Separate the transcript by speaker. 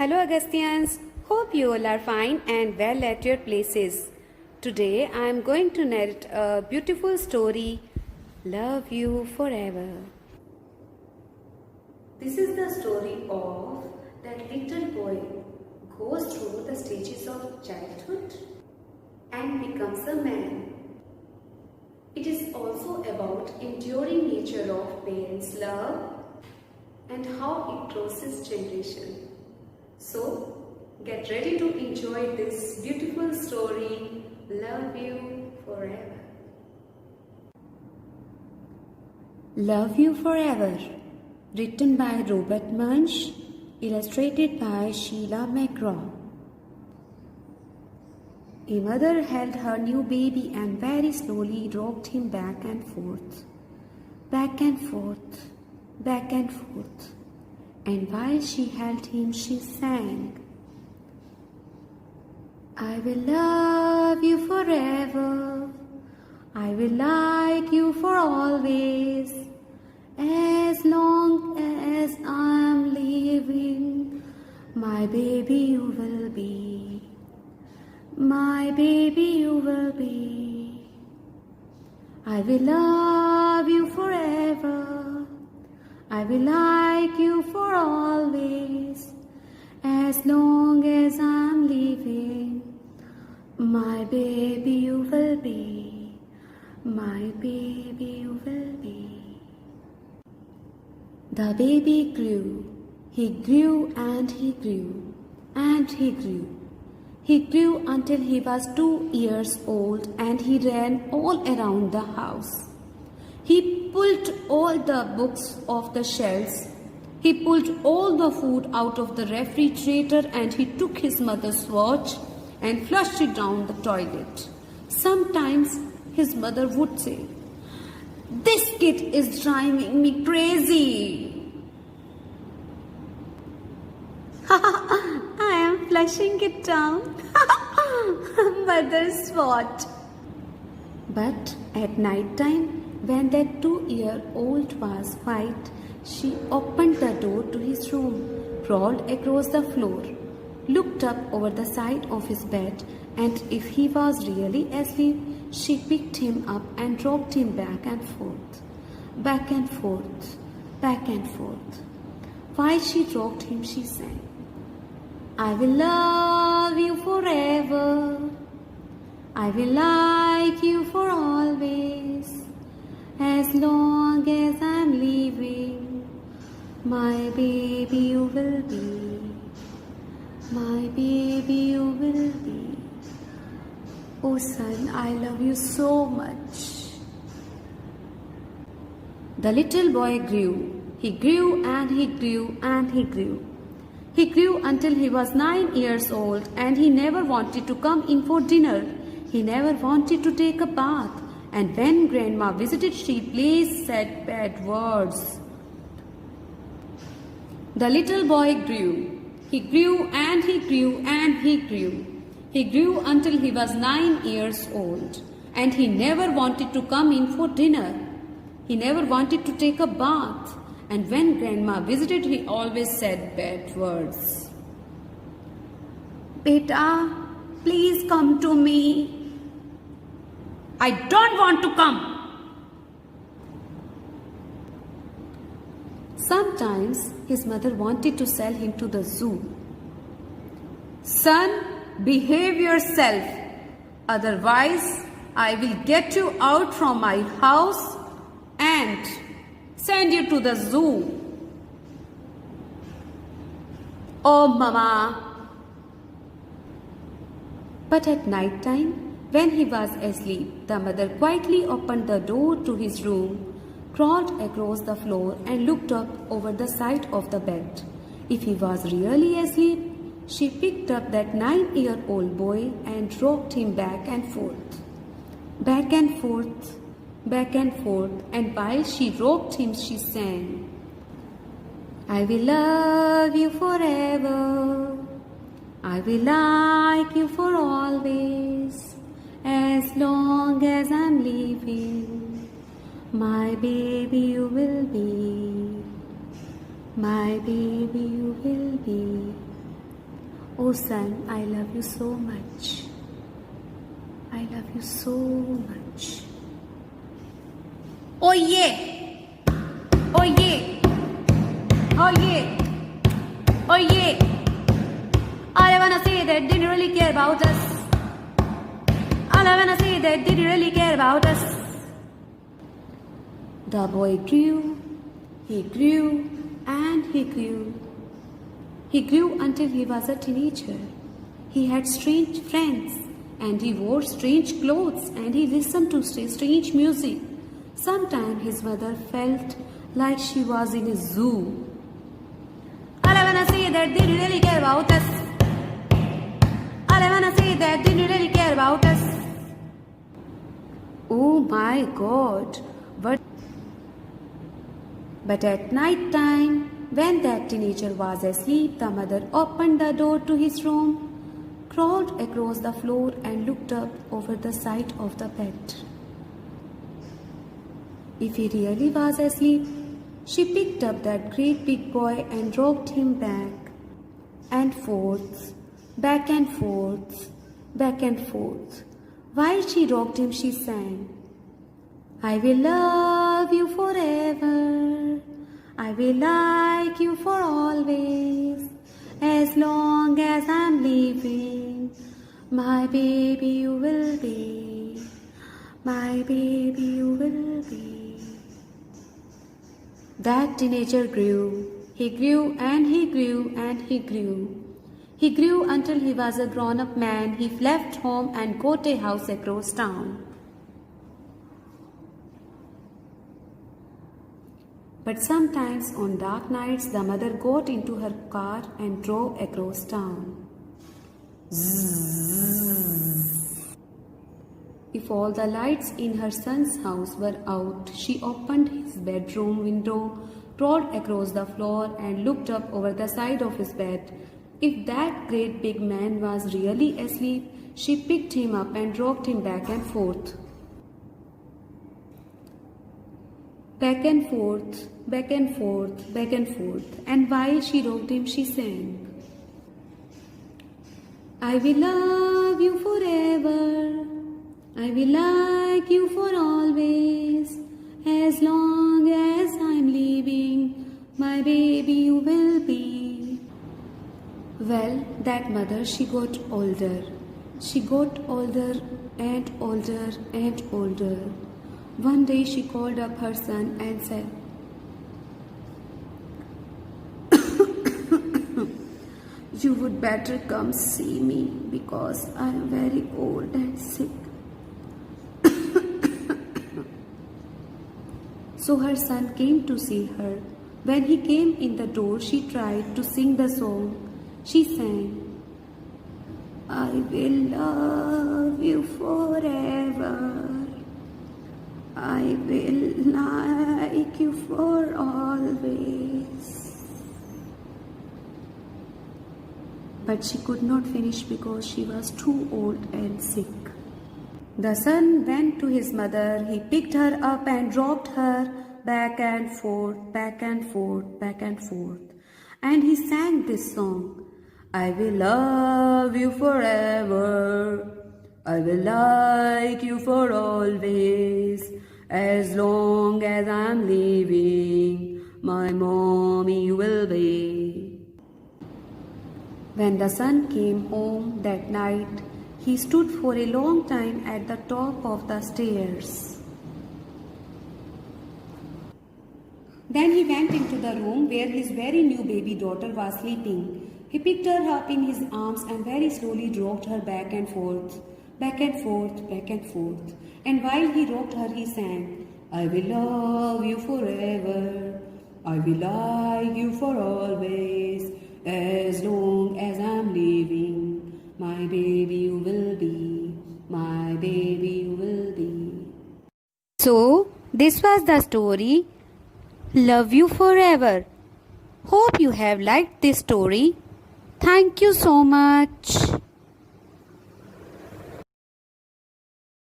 Speaker 1: Hello Augustians, hope you all are fine and well at your places. Today I am going to narrate a beautiful story, Love You Forever. This is the story of that little boy who goes through the stages of childhood and becomes a man. It is also about enduring nature of parents' love and how it crosses generation. So, get ready to enjoy this beautiful story, Love You Forever. Love You Forever, written by Robert Munsch, illustrated by Sheila McGraw. A mother held her new baby and very slowly rocked him back and forth, back and forth, back and forth. And while she held him, she sang, I will love you forever, I will like you for always, as long as I am living, my baby you will be, my baby you will be. I will love you forever, I will like you for always, as long as I'm living, my baby you will be, my baby you will be. The baby grew, he grew and he grew, and he grew. He grew until he was 2 years old and he ran all around the house. He pulled all the books off the shelves. He pulled all the food out of the refrigerator and he took his mother's watch and flushed it down the toilet. Sometimes his mother would say, This kid is driving me crazy. I am flushing it down. Mother's watch. But at night time, when that 2-year-old was white, she opened the door to his room, crawled across the floor, looked up over the side of his bed, and if he was really asleep, she picked him up and rocked him back and forth, back and forth, back and forth. While she rocked him, she sang, I will love you forever, I will like you for always, as long as I'm living, my baby you will be, my baby you will be. Oh son, I love you so much. The little boy grew. He grew and he grew and he grew. He grew until he was 9 years old and he never wanted to come in for dinner. He never wanted to take a bath. And when grandma visited, she always said bad words. The little boy grew. He grew and he grew and he grew. He grew until he was 9 years old. And he never wanted to come in for dinner. He never wanted to take a bath. And when grandma visited, he always said bad words. Beta, please come to me. I don't want to come. Sometimes his mother wanted to sell him to the zoo. Son, behave yourself. Otherwise, I will get you out from my house and send you to the zoo. Oh, Mama. But at night time, when he was asleep, the mother quietly opened the door to his room, crawled across the floor and looked up over the side of the bed. If he was really asleep, she picked up that 9-year-old boy and rocked him back and forth, back and forth, back and forth, and while she rocked him, she sang, I will love you forever, I will like you for always, as long as I'm living, my baby you will be, my baby you will be. Oh son, I love you so much. I love you so much.
Speaker 2: Oh yeah! Oh yeah! Oh yeah! Oh yeah! All I wanna say that didn't really care about us. All I wanna say that didn't really care about us.
Speaker 1: The boy grew, he grew, and he grew. He grew until he was a teenager. He had strange friends, and he wore strange clothes, and he listened to strange music. Sometimes his mother felt like she was in a zoo.
Speaker 2: All I wanna say that didn't really care about us. All I wanna say that didn't really care about us.
Speaker 1: Oh my God! But at night time, when that teenager was asleep, the mother opened the door to his room, crawled across the floor, and looked up over the side of the bed. If he really was asleep, she picked up that great big boy and rocked him back and forth, back and forth, back and forth. While she rocked him, she sang, I will love you forever. I will like you for always. As long as I'm living, my baby you will be. My baby you will be. That teenager grew. He grew and he grew and he grew. He grew until he was a grown-up man. He left home and got a house across town. But sometimes on dark nights, the mother got into her car and drove across town. Zzz. If all the lights in her son's house were out, she opened his bedroom window, crawled across the floor, and looked up over the side of his bed. If that great big man was really asleep, she picked him up and rocked him back and forth. Back and forth, back and forth, back and forth. And while she rocked him, she sang, I will love you forever. I will like you for always. As long as I'm living, my baby you will be. Well, that mother, she got older. She got older and older and older. One day she called up her son and said, You would better come see me because I am very old and sick. So her son came to see her. When he came in the door, she tried to sing the song. She sang, I will love you forever. I will like you for always. But she could not finish because she was too old and sick. The son went to his mother. He picked her up and rocked her back and forth, back and forth, back and forth. And he sang this song, I will love you forever. I will like you for always. As long as I'm living, my mommy will be. When the son came home that night, he stood for a long time at the top of the stairs. Then he went into the room where his very new baby daughter was sleeping. He picked her up in his arms and very slowly rocked her back and forth, back and forth, back and forth. And while he rocked her, he sang, I will love you forever. I will like you for always. As long as I'm living, my baby you will be. My baby you will be.
Speaker 2: So, this was the story, Love You Forever. Hope you have liked this story. Thank you so much.